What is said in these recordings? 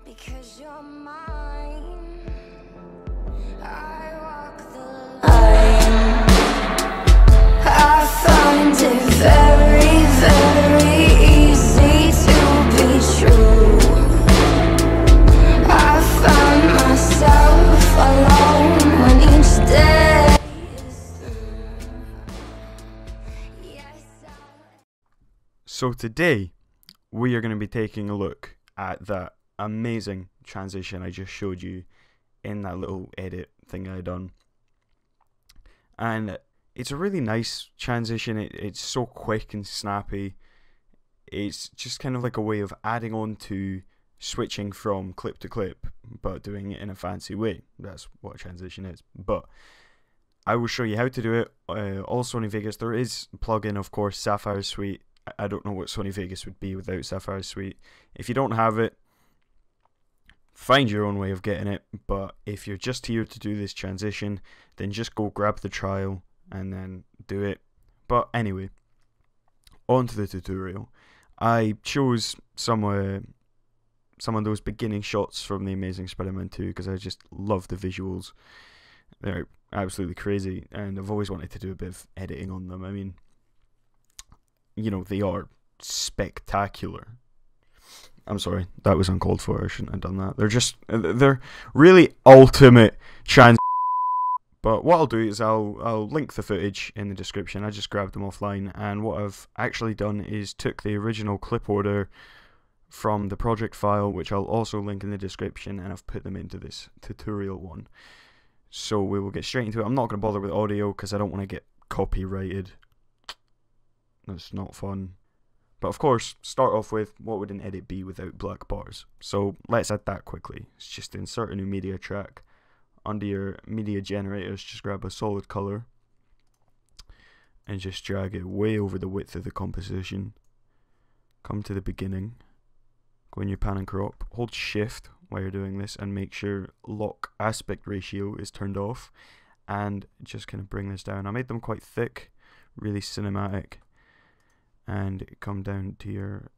Because you're mine, I walk the line. I find it very, very easy to be true. I find myself alone when each day is through. Yes, So today we are going to be taking a look at that amazing transition I just showed you in that little edit thing I done. And it's a really nice transition. It's so quick and snappy. It's just kind of like a way of adding on to switching from clip to clip, but doing it in a fancy way. That's what a transition is. But I will show you how to do it. All Sony Vegas. There is a plugin, of course, Sapphire Suite. I don't know what Sony Vegas would be without Sapphire Suite. If you don't have it, find your own way of getting it. But if you're just here to do this transition, then just go grab the trial and then do it. But anyway, on to the tutorial. I chose some of those beginning shots from The Amazing Spider-Man 2 because I just love the visuals. They're absolutely crazy, and I've always wanted to do a bit of editing on them. I mean, you know, they are spectacular. I'm sorry, that was uncalled for. I shouldn't have done that. They're really ultimate trans. But what I'll do is I'll link the footage in the description. I just grabbed them offline, and what I've actually done is took the original clip order from the project file, which I'll also link in the description, and I've put them into this tutorial one. So we will get straight into it. I'm not going to bother with audio because I don't want to get copyrighted. That's not fun. But of course, start off with, what would an edit be without black bars? So let's add that quickly. It's just insert a new media track. Under your media generators, just grab a solid color and just drag it way over the width of the composition. Come to the beginning, go in your pan and crop, hold shift while you're doing this and make sure lock aspect ratio is turned off, and just kind of bring this down. I made them quite thick, really cinematic. And come down to your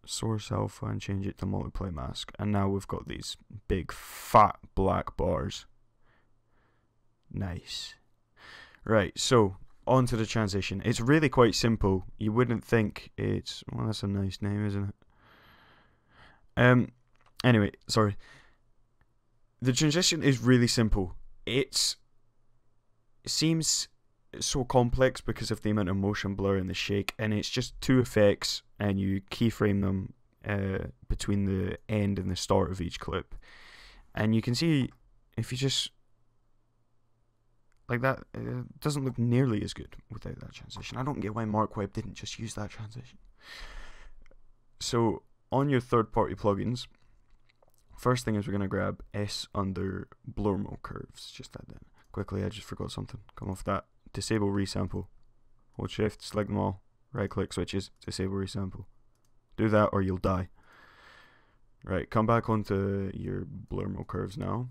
source alpha and change it to multiply mask, and now we've got these big fat black bars. Nice. Right, so on to the transition. It's really quite simple. You wouldn't think it's, well, that's a nice name, isn't it? Anyway, sorry. The transition is really simple. It seems so complex because of the amount of motion blur and the shake, and it's just two effects, and you keyframe them between the end and the start of each clip, and you can see if you just like that, it doesn't look nearly as good without that transition. I don't get why Mark Webb didn't just use that transition. So on your third-party plugins, first thing is we're going to grab S under blur mode curves. Just add that quickly. I just forgot something. Come off that. Disable resample. Hold shift, select them all. Right click switches, disable resample. Do that or you'll die. Right, come back onto your blur mode curves now.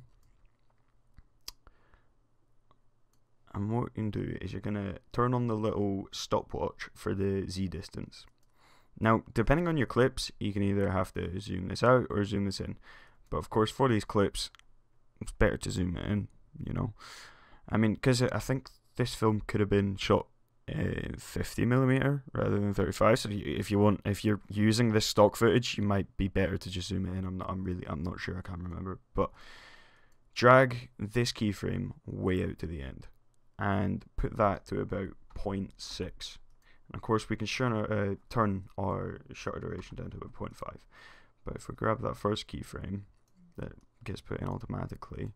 And what you can do is you're going to turn on the little stopwatch for the Z distance. Now, depending on your clips, you can either have to zoom this out or zoom this in. But of course, for these clips, it's better to zoom it in, you know. I mean, because I think this film could have been shot 50mm rather than 35. So if you're using this stock footage, you might be better to just zoom it in. I'm not sure. I can't remember. But drag this keyframe way out to the end and put that to about 0.6. And of course, we can turn our shutter duration down to about 0.5. But if we grab that first keyframe that gets put in automatically,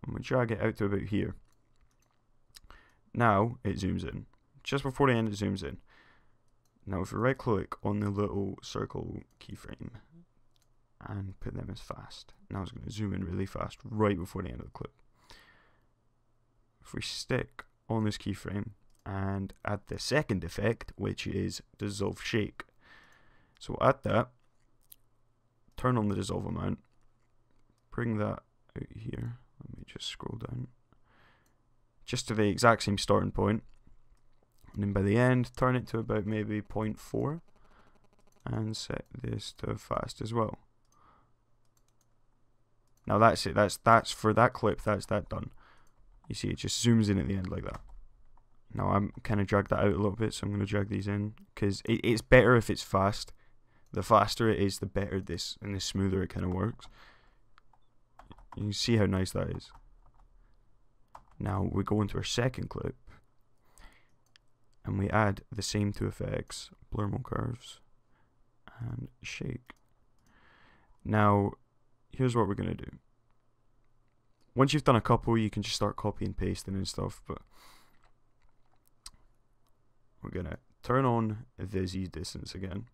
and we drag it out to about here. Now it zooms in. Just before the end, it zooms in. Now if we right click on the little circle keyframe and put them as fast, now it's going to zoom in really fast right before the end of the clip. If we stick on this keyframe and add the second effect, which is dissolve shake. So add that, turn on the dissolve amount, bring that out here. Let me just scroll down just to the exact same starting point, and then by the end turn it to about maybe 0.4 and set this to fast as well. Now that's it. That's for that clip. That's that done. You see, it just zooms in at the end like that. Now I'm kind of dragged that out a little bit, so I'm going to drag these in because it's better if it's fast. The faster it is, the better this, and the smoother it kind of works. You can see how nice that is. Now we go into our second clip, and we add the same two effects: blur mode curves and shake. Now, here's what we're going to do. Once you've done a couple, you can just start copy and pasting and stuff, but we're going to turn on the Z distance again.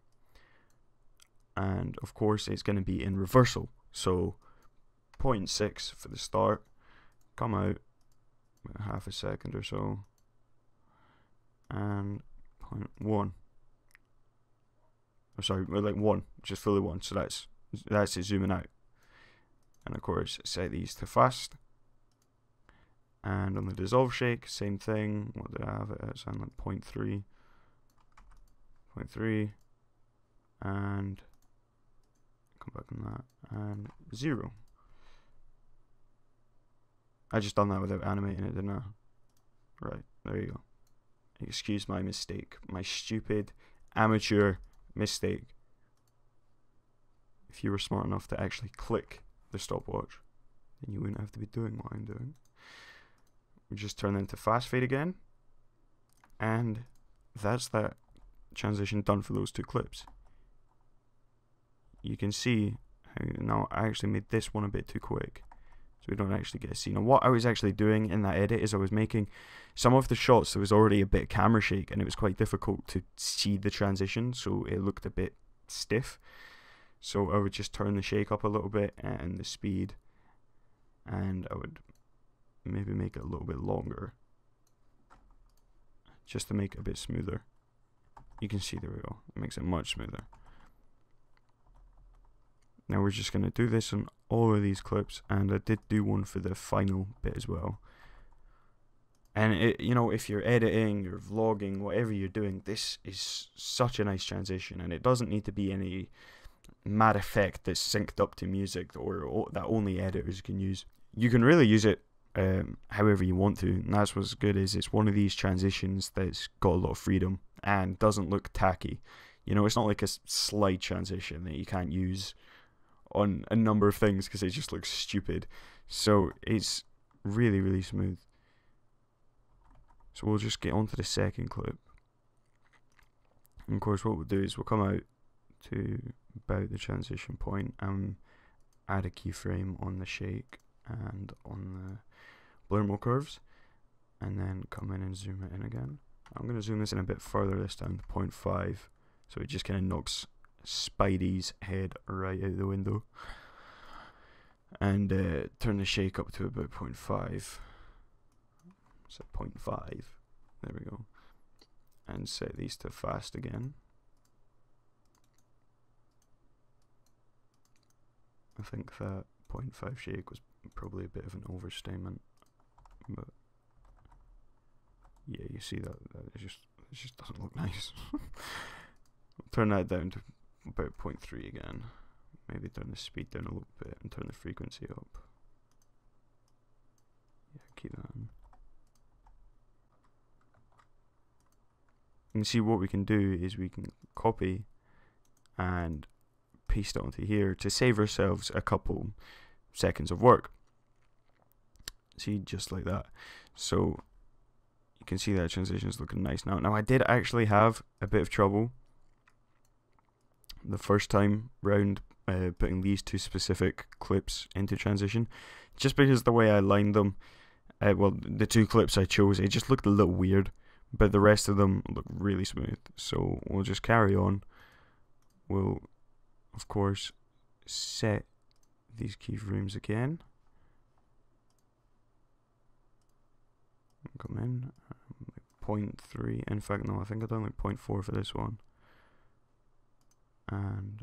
And of course, it's going to be in reversal. So 0.6 for the start, come out half a second or so, and 0.1. Oh, sorry, like 1, just fully 1. So that's it zooming out. And of course, set these to fast. And on the dissolve shake, same thing. What did I have it at? Sound like 0.3, 0.3, and come back on that, and 0. I just done that without animating it, didn't I? Right, there you go. Excuse my mistake. My stupid, amateur mistake. If you were smart enough to actually click the stopwatch, then you wouldn't have to be doing what I'm doing. We just turn into fast fade again, and that's that transition done for those two clips. You can see how now I actually made this one a bit too quick, so we don't actually get a scene. And what I was actually doing in that edit is I was making some of the shots, there was already a bit of camera shake, and it was quite difficult to see the transition, so it looked a bit stiff. So I would just turn the shake up a little bit and the speed, and I would maybe make it a little bit longer, just to make it a bit smoother. You can see, there we go, it makes it much smoother. Now we're just going to do this on all of these clips, and I did do one for the final bit as well. And it, you know, if you're editing, you're vlogging, whatever you're doing, this is such a nice transition, and it doesn't need to be any mad effect that's synced up to music or that only editors can use. You can really use it however you want to, and that's what's good, is it's one of these transitions that's got a lot of freedom and doesn't look tacky. You know, it's not like a slide transition that you can't use on a number of things because it just looks stupid. So it's really, really smooth. So we'll just get on to the second clip. And of course what we'll do is we'll come out to about the transition point and add a keyframe on the shake and on the blur mode curves, and then come in and zoom it in again. I'm going to zoom this in a bit further this time to 0.5, so it just kind of knocks Spidey's head right out the window, and turn the shake up to about 0.5, so 0.5, there we go, and set these to fast again. I think that 0.5 shake was probably a bit of an overstatement, but yeah, you see that it just doesn't look nice. Turn that down to about 0.3 again. Maybe turn the speed down a little bit and turn the frequency up. Yeah, keep that in. And see, what we can do is we can copy and paste it onto here to save ourselves a couple seconds of work. See, just like that. So you can see that transition is looking nice now. Now I did actually have a bit of trouble the first time round putting these two specific clips into transition, just because the way I lined them, well, the two clips I chose, it just looked a little weird, but the rest of them look really smooth. So we'll just carry on. We'll of course set these keyframes again, come in 0.3, in fact no, I think I've done like 0.4 for this one, and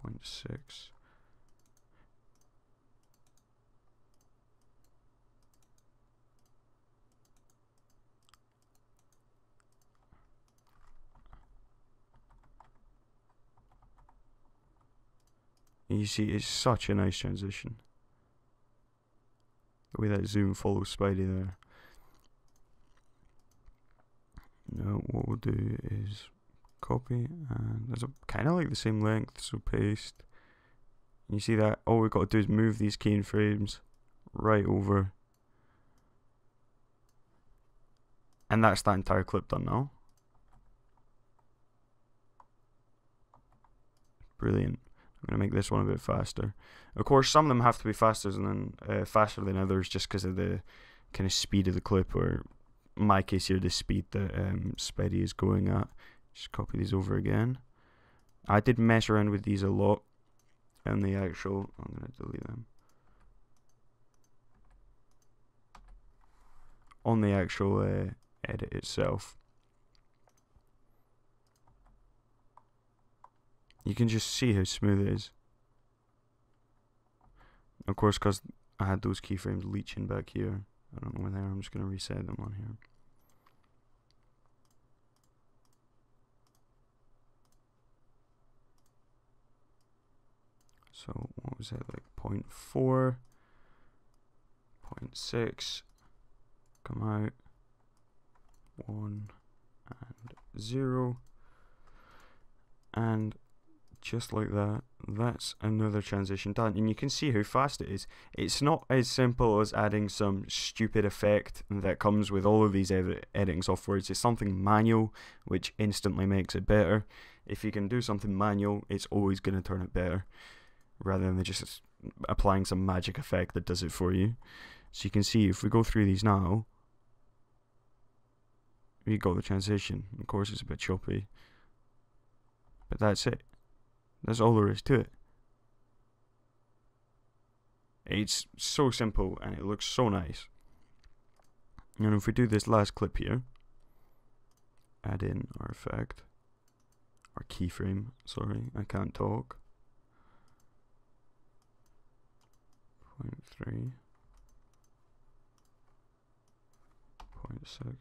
0.6. And you see, it's such a nice transition. The way that zoom follows Spidey there. Now what we'll do is copy, and there's a kind of like the same length, so paste. And you see that all we've got to do is move these keyframes right over, and that's that entire clip done now. Brilliant. I'm gonna make this one a bit faster. Of course, some of them have to be faster than others, just because of the kind of speed of the clip, or in my case here, the speed that Spidey is going at. Just copy these over again. I did mess around with these a lot, and the actual, I'm gonna delete them. On the actual edit itself, you can just see how smooth it is. Of course, because I had those keyframes leeching back here, I don't know where they are. I'm just going to reset them on here. So what was that, like 0.4, 0.6, come out, 1 and 0, and just like that, that's another transition done. And you can see how fast it is. It's not as simple as adding some stupid effect that comes with all of these editing softwares. It's something manual, which instantly makes it better. If you can do something manual, it's always going to turn it better, rather than just applying some magic effect that does it for you. So you can see, if we go through these now, we got the transition. Of course it's a bit choppy, but that's it. That's all there is to it. It's so simple and it looks so nice. And if we do this last clip here, add in our effect, our keyframe, sorry, I can't talk. 0.3, 0.6.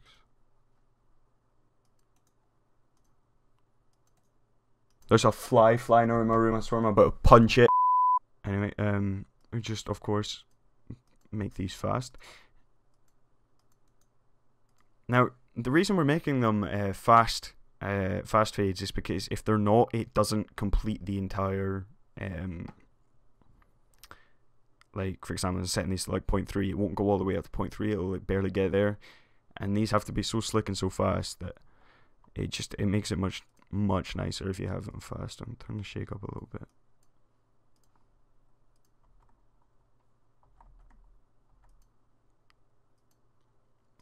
There's a fly flying around my room. I swear I'm about to punch it. Anyway, we just, of course, make these fast. Now, the reason we're making them fast fades is because if they're not, it doesn't complete the entire, like, for example, setting these to like 0.3, it won't go all the way up to 0.3, it'll like barely get there. And these have to be so slick and so fast that it makes it much nicer if you have them fast. I'm turning the shake up a little bit.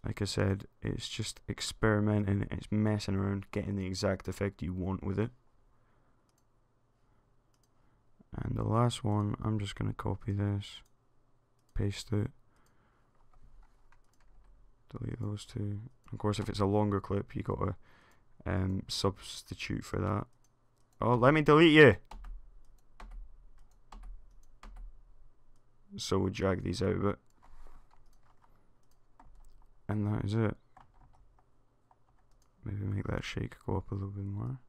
Like I said, it's just experimenting, it's messing around, getting the exact effect you want with it. And the last one, I'm just going to copy this, paste it, delete those two. Of course, if it's a longer clip, you got to substitute for that. Oh, let me delete you. So we'll drag these out a bit, and that is it. Maybe make that shake go up a little bit more.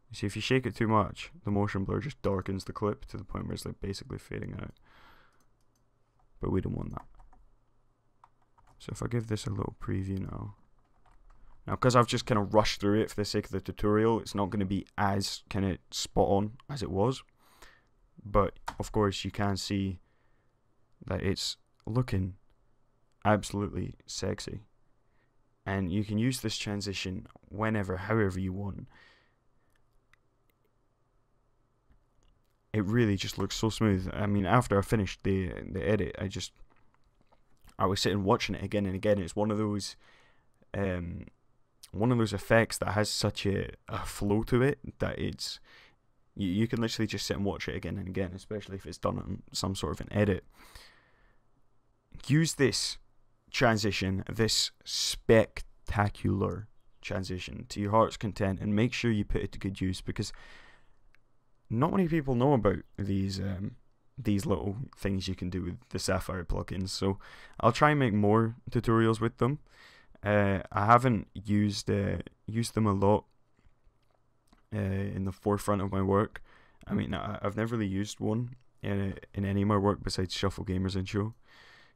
You see, if you shake it too much, the motion blur just darkens the clip to the point where it's like basically fading out. But we don't want that. So if I give this a little preview now, because I've just kind of rushed through it for the sake of the tutorial, it's not going to be as kind of spot on as it was. But of course, you can see that it's looking absolutely sexy. And you can use this transition whenever, however you want. It really just looks so smooth. I mean, after I finished the edit, I was sitting watching it again and again. It's one of those effects that has such a flow to it that it's you can literally just sit and watch it again and again, especially if it's done on some sort of an edit. Use this transition, this spectacular transition, to your heart's content, and make sure you put it to good use, because not many people know about these little things you can do with the Sapphire plugins. So I'll try and make more tutorials with them. I haven't used them a lot in the forefront of my work. I mean, I've never really used one in any of my work besides Shuffle Gamers Intro.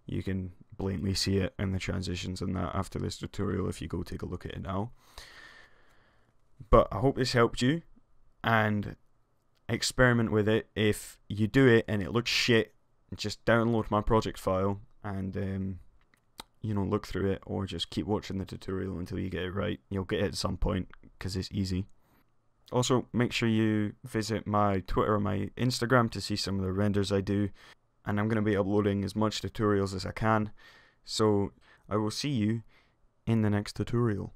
You can blatantly see it in the transitions and that after this tutorial if you go take a look at it now. But I hope this helped you, and experiment with it. If you do it and it looks shit, just download my project file and look through it, or just keep watching the tutorial until you get it right. You'll get it at some point because it's easy. Also, make sure you visit my Twitter or my Instagram to see some of the renders I do, and I'm going to be uploading as much tutorials as I can, so I will see you in the next tutorial.